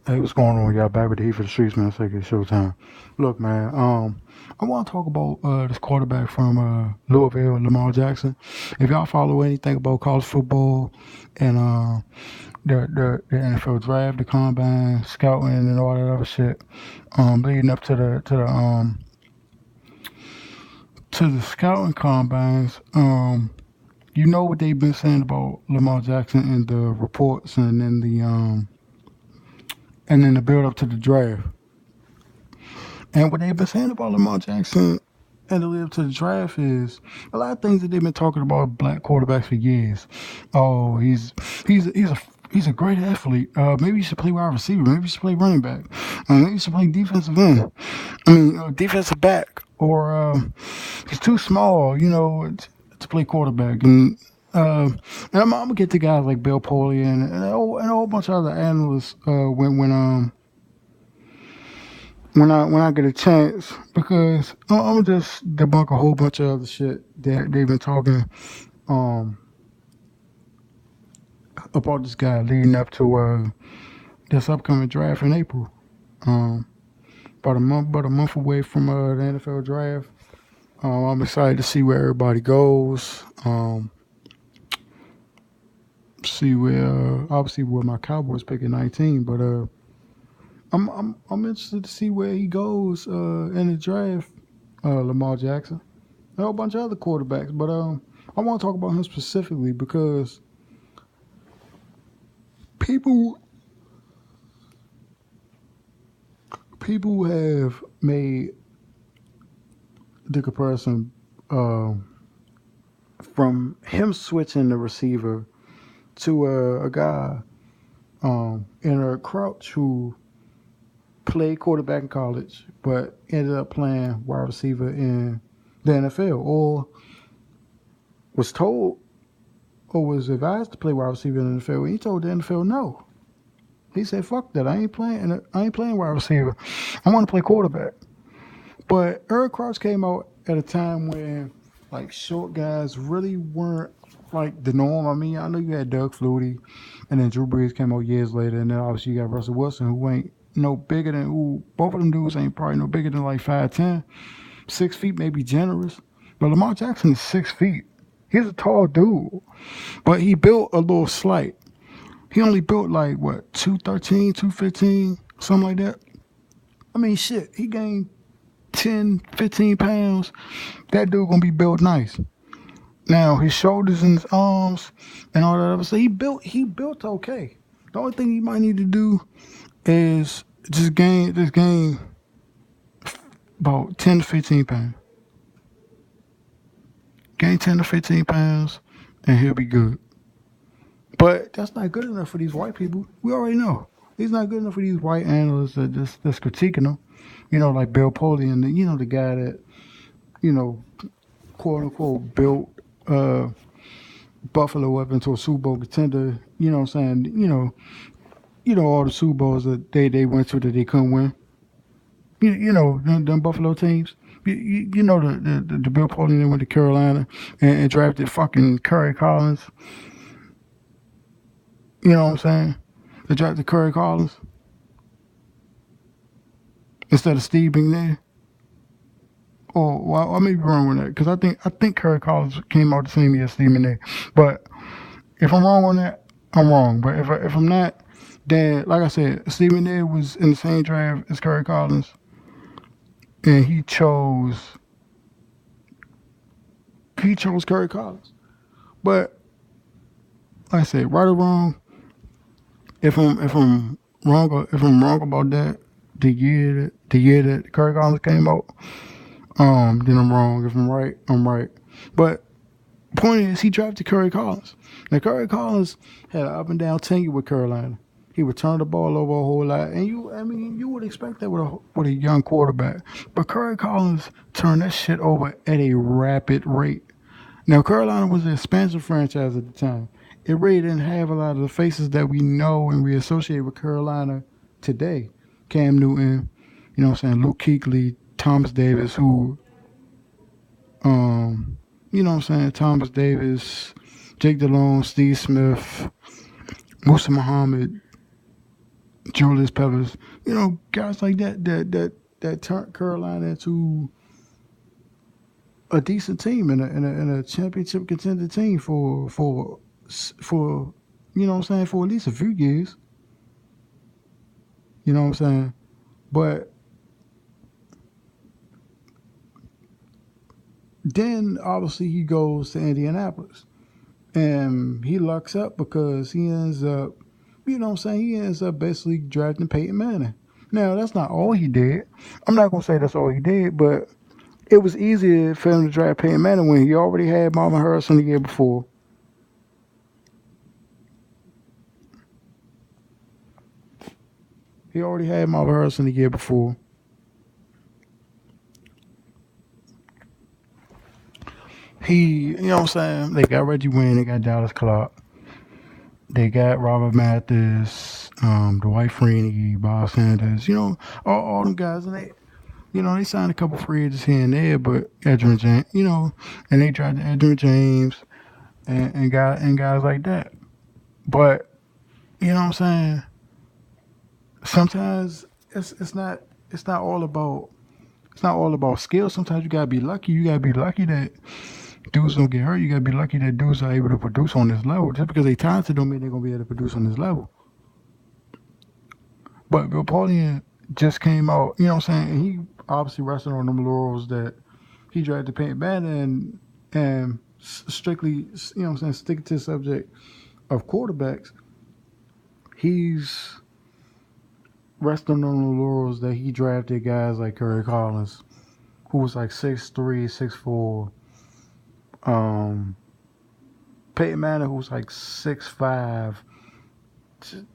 Hey, what's going on, y'all? Back with the Heat for the Streets, man. It's like it's showtime. Look, man. I want to talk about this quarterback from Louisville, Lamar Jackson. If y'all follow anything about college football and the NFL draft, the combine, scouting, and all that other shit, leading up to the scouting combines, you know what they've been saying about Lamar Jackson in the reports and then the build up to the draft. And what they've been saying about Lamar Jackson and the lead up to the draft is a lot of things that they've been talking about black quarterbacks for years. Oh, he's a great athlete. Maybe he should play wide receiver. Maybe he should play running back. Maybe he should play defensive end. Defensive back. Or he's too small, to play quarterback. And I'm gonna get to guys like Bill Polian and a whole bunch of other analysts when I get a chance because I'm gonna just debunk a whole bunch of other shit that they've been talking um about this guy leading up to this upcoming draft in April. Um, about a month away from the NFL draft. I'm excited to see where everybody goes. See where obviously where my Cowboys pick at 19, but I'm interested to see where he goes in the draft. Lamar Jackson. A whole bunch of other quarterbacks, but I want to talk about him specifically because people people have made the comparison from him switching the receiver to a guy in a Crouch who played quarterback in college but ended up playing wide receiver in the NFL or was told or was advised to play wide receiver in the NFL. And he told the NFL no. He said, "Fuck that! I ain't playing wide receiver. I want to play quarterback." But Eric Crouch came out at a time when like short guys really weren't like the norm. I mean, I know you had Doug Flutie, and then Drew Brees came out years later, and then obviously you got Russell Wilson, who ain't no bigger than who both of them dudes ain't probably no bigger than like 5'10", 6 feet maybe generous. But Lamar Jackson is 6 feet. He's a tall dude, but he built a little slight. He only built like what 213, 215, something like that. I mean, shit, he gained 10, 15 pounds. That dude gonna be built nice. Now his shoulders and his arms and all that other stuff. He built okay. The only thing he might need to do is just gain about 10 to 15 pounds. Gain 10 to 15 pounds, and he'll be good. But that's not good enough for these white people. We already know. He's not good enough for these white analysts that's critiquing him. Like Bill Polian, the guy that, you know, quote unquote built Buffalo up into a Super Bowl contender. You know what I'm saying? All the Super Bowls that they went to that they couldn't win. Them Buffalo teams. The Bill Polian that went to Carolina and drafted fucking Curry Collins. You know what I'm saying? They drafted Curry Collins instead of Steve McNair. Or well, I may be wrong with that because I think Curry Collins came out the same year as Steve McNair. But if I'm wrong on that, I'm wrong. But if I'm not, then like I said, Steve McNair was in the same draft as Curry Collins, and he chose Curry Collins. But like I said, right or wrong, if I'm wrong about that, the year that Curry Collins came out, then I'm wrong. If I'm right, I'm right. But point is, he drafted Curry Collins. Now Curry Collins had an up and down tenure with Carolina. He would turn the ball over a whole lot, and you would expect that with a young quarterback. But Curry Collins turned that shit over at a rapid rate. Now Carolina was an expansive franchise at the time. It really didn't have a lot of the faces that we know and we associate with Carolina today. Cam Newton, Luke Kuechly, Thomas Davis, who, Thomas Davis, Jake Delhomme, Steve Smith, Musa Muhammad, Julius Peppers, guys like that turned Carolina into a decent team and a championship contender team for what I'm saying, for at least a few years. You know what I'm saying? But then obviously he goes to Indianapolis and he lucks up because he ends up, he ends up basically drafting Peyton Manning. Now that's not all he did. I'm not gonna say that's all he did, but it was easier for him to draft Peyton Manning when he already had Marvin Harrison the year before. He already had Marvin Harrison the year before. What I'm saying? They got Reggie Wayne, they got Dallas Clark, they got Robert Mathis, Dwight Freeney, Bob Sanders, all them guys. And they signed a couple free agents here and there, but Edgerrin James, and they tried to Edgerrin James and guys like that. But, you know what I'm saying? Sometimes it's not all about skill. Sometimes you gotta be lucky. You gotta be lucky that dudes don't get hurt. You gotta be lucky that dudes are able to produce on this level. Just because they talented don't mean they're gonna be able to produce on this level. But Bill Paulian just came out, you know what I'm saying? And he obviously rested on them laurels that he drafted Peyton Manning and strictly, sticking to the subject of quarterbacks, he's resting on the laurels that he drafted guys like Curry Collins, who was like 6'3", 6'4". Peyton Manning, who was like 6'5".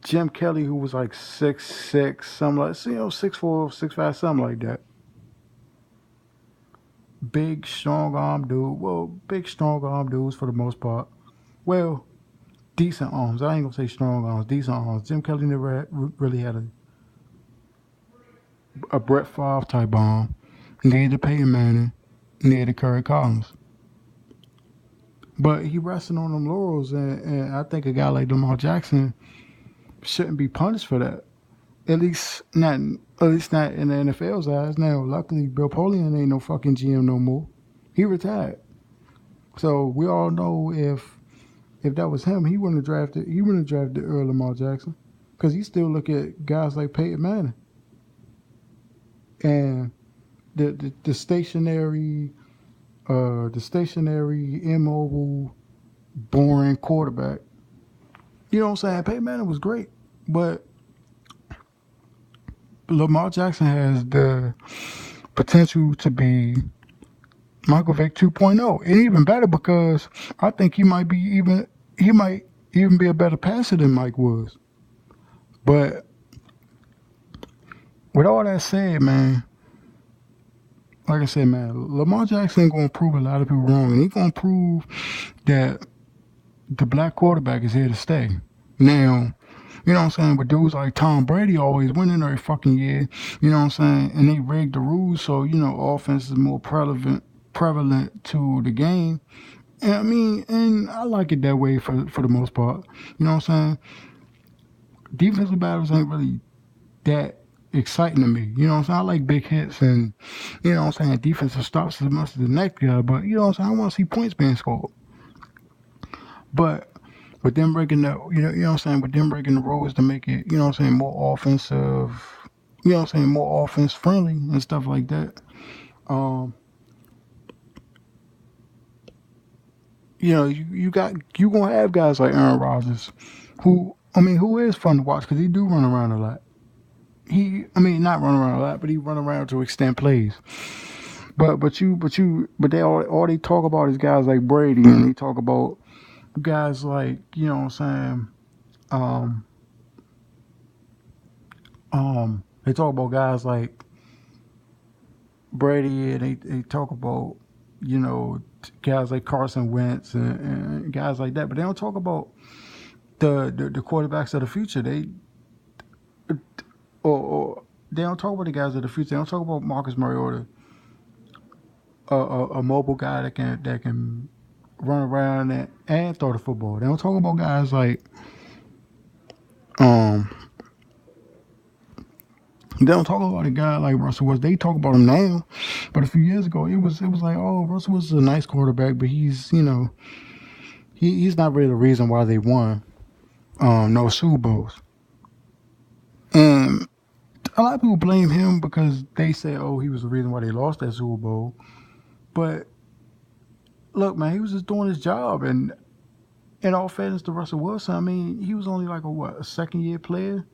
Jim Kelly, who was like 6'6", something like, 6'4", 6'5", something like that. Big, strong arm dude. Well, big, strong arm dudes for the most part. Well, decent arms. I ain't gonna say strong arms, decent arms. Jim Kelly never really had a Brett Favre type arm. Neither Peyton Manning, neither Curry Collins. But he resting on them laurels, and I think a guy like Lamar Jackson shouldn't be punished for that. At least not in the NFL's eyes. Now, luckily, Bill Polian ain't no fucking GM no more. He retired. So we all know if that was him, he wouldn't have drafted Earl Lamar Jackson, because he still look at guys like Peyton Manning and the stationary, immobile, boring quarterback. You know what I'm saying? Peyton Manning was great, but Lamar Jackson has the potential to be Michael Vick 2.0, and even better because I think he might even be a better passer than Mike was. But with all that said, man, like I said, man, Lamar Jackson gonna prove a lot of people wrong, and he gonna prove that the black quarterback is here to stay. Now, you know what I'm saying? But dudes like Tom Brady always winning every fucking year. You know what I'm saying? And they rigged the rules so, offense is more prevalent to the game. And I mean, and I like it that way for the most part. You know what I'm saying? Defensive battles ain't really that exciting to me. You know what I'm saying? I like big hits and, defensive stops as much as the next guy. But, you know what I'm saying? I want to see points being scored. But with them breaking with them breaking the rules to make it, more offensive, more offense friendly and stuff like that. Um, you gonna have guys like Aaron Rodgers, who is fun to watch because he do run around a lot. Not run around a lot, but he run around to extend plays. But they all they talk about is guys like Brady, and they talk about guys like, um, they talk about guys like Brady, and they talk about, guys like Carson Wentz and guys like that, but they don't talk about the quarterbacks of the future. Or they don't talk about the guys of the future. They don't talk about Marcus Mariota, a mobile guy that can run around and throw the football. They don't talk about guys like um They don't talk about a guy like Russell Wilson. They talk about him now, but a few years ago, it was like, oh, Russell Wilson's a nice quarterback, but he's not really the reason why they won no Super Bowls. And a lot of people blame him because they say, oh, he was the reason why they lost that Super Bowl. But look, man, he was just doing his job, and in all fairness to Russell Wilson, I mean, he was only like a second year player.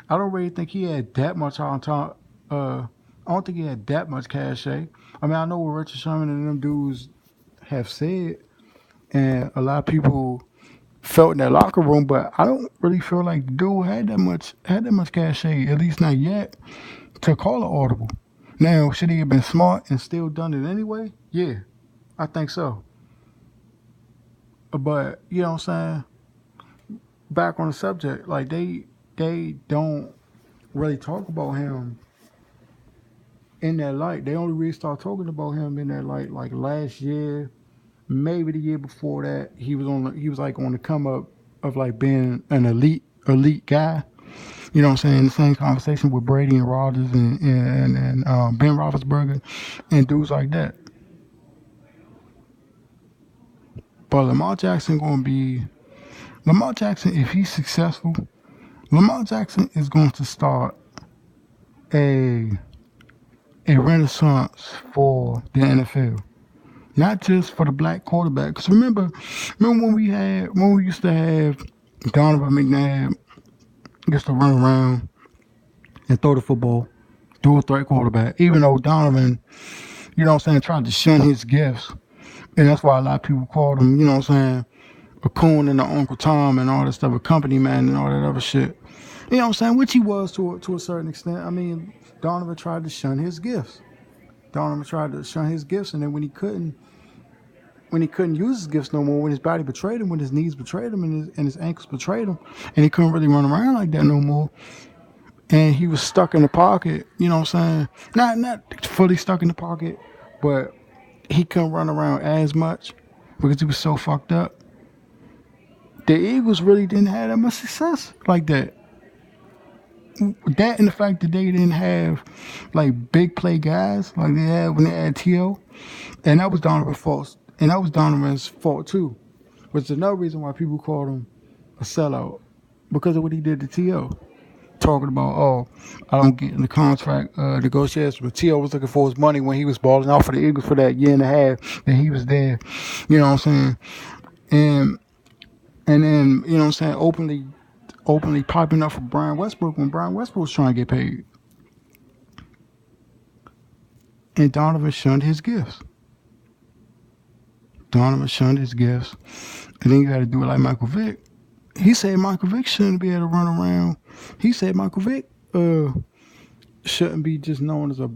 I don't really think he had that much on top. I don't think he had that much cachet. I mean, I know what Richard Sherman and them dudes have said, and a lot of people felt in that locker room, but I don't really feel like the dude had that much cachet, at least not yet, to call it audible. Now, should he have been smart and still done it anyway? Yeah, I think so. But you know what I'm saying? Back on the subject, like they don't really talk about him in that light. They only really start talking about him in that light like last year, maybe the year before that. He was like on the come up of like being an elite guy. You know what I'm saying? The same conversation with Brady and Rodgers and Ben Roethlisberger and dudes like that. But Lamar Jackson, if he's successful, Lamar Jackson is going to start a a renaissance for the NFL. Not just for the black quarterback. Because remember when we used to have Donovan McNabb used to run around and throw the football, dual threat quarterback. Even though Donovan, you know what I'm saying, tried to shun his gifts. And that's why a lot of people called him, you know what I'm saying, a coon and the Uncle Tom and all that stuff, a company man and all that other shit. You know what I'm saying? Which he was to a certain extent. I mean, Donovan tried to shun his gifts. Donovan tried to shun his gifts, and then when he couldn't use his gifts no more, when his body betrayed him, when his knees betrayed him, and his ankles betrayed him, and he couldn't really run around like that no more, and he was stuck in the pocket. You know what I'm saying? Not fully stuck in the pocket, but he couldn't run around as much because he was so fucked up. The Eagles really didn't have that much success like that. That and the fact that they didn't have like big play guys like they had when they had T.O. And that was Donovan's fault. And that was Donovan's fault too. Which is another reason why people called him a sellout. Because of what he did to T.O. Talking about, oh, I don't get in the contract negotiations, but T.O. was looking for his money when he was balling out for the Eagles for that year and a half that he was there. You know what I'm saying? And and then, you know what I'm saying, openly popping up for Brian Westbrook when Brian Westbrook was trying to get paid. And Donovan shunned his gifts. Donovan shunned his gifts. And then you got to do it like Michael Vick. He said Michael Vick shouldn't be able to run around. He said Michael Vick shouldn't be just known as a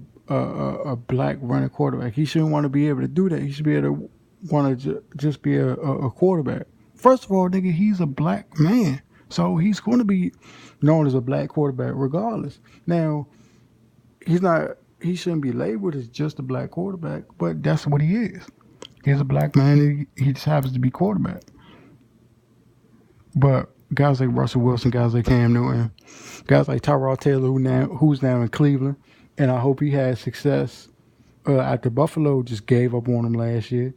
black running quarterback. He shouldn't want to be able to do that. He should be able to want to just be a quarterback. First of all, nigga, he's a black man. So he's going to be known as a black quarterback regardless. Now, he shouldn't be labeled as just a black quarterback, but that's what he is. He's a black man. He just happens to be quarterback. But guys like Russell Wilson, guys like Cam Newton, guys like Tyrod Taylor, who's now in Cleveland, and I hope he has success after Buffalo just gave up on him last year.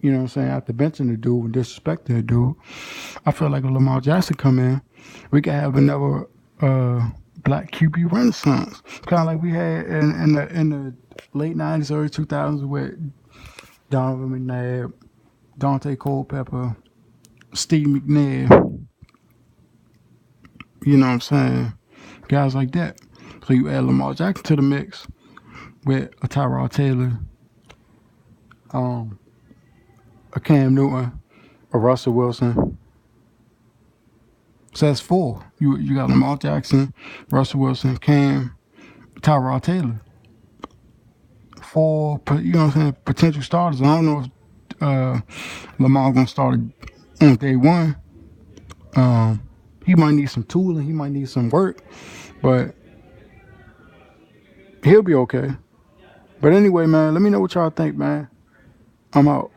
You know what I'm saying? After benching the dude and disrespecting the dude, I feel like if Lamar Jackson come in, we could have another black QB renaissance, kind of like we had in the late '90s, early 2000s with Donovan McNabb, Dante Culpepper, Steve McNair. You know what I'm saying? Guys like that. So you add Lamar Jackson to the mix with a Tyrod Taylor, a Cam Newton, a Russell Wilson. So that's four. You got Lamar Jackson, Russell Wilson, Cam, Tyrod Taylor. Four, you know what I'm saying, potential starters. I don't know if Lamar gonna start on day one. He might need some tooling. He might need some work, but he'll be okay. But anyway, man, let me know what y'all think, man. I'm out.